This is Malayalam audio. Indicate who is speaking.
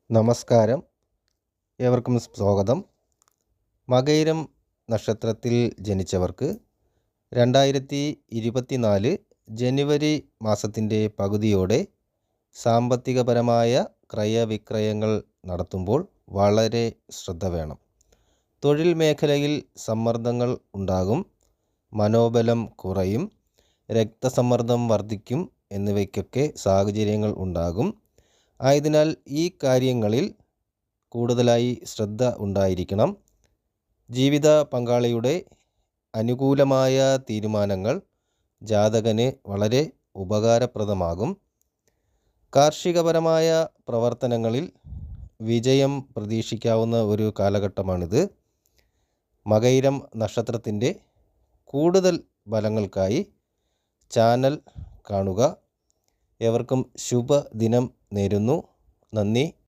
Speaker 1: നമസ്കാരം, ഏവർക്കും സ്വാഗതം. മകയിരം നക്ഷത്രത്തിൽ ജനിച്ചവർക്ക് 2024 ജനുവരി മാസത്തിൻ്റെ പകുതിയോടെ സാമ്പത്തികപരമായ ക്രയവിക്രയങ്ങൾ നടത്തുമ്പോൾ വളരെ ശ്രദ്ധ വേണം. തൊഴിൽ മേഖലയിൽ സമ്മർദ്ദങ്ങൾ ഉണ്ടാകും, മനോബലം കുറയും, രക്തസമ്മർദ്ദം വർദ്ധിക്കും എന്നിവയ്ക്കൊക്കെ സാഹചര്യങ്ങൾ ഉണ്ടാകും. ആയതിനാൽ ഈ കാര്യങ്ങളിൽ കൂടുതലായി ശ്രദ്ധ ഉണ്ടായിരിക്കണം. ജീവിത പങ്കാളിയുടെ അനുകൂലമായ തീരുമാനങ്ങൾ ജാതകന് വളരെ ഉപകാരപ്രദമാകും. കാർഷികപരമായ പ്രവർത്തനങ്ങളിൽ വിജയം പ്രതീക്ഷിക്കാവുന്ന ഒരു കാലഘട്ടമാണിത്. മകയിരം നക്ഷത്രത്തിൻ്റെ കൂടുതൽ ഫലങ്ങൾക്കായി ചാനൽ കാണുക. ഏവർക്കും ശുഭദിനം നേരുന്നു. നന്ദി,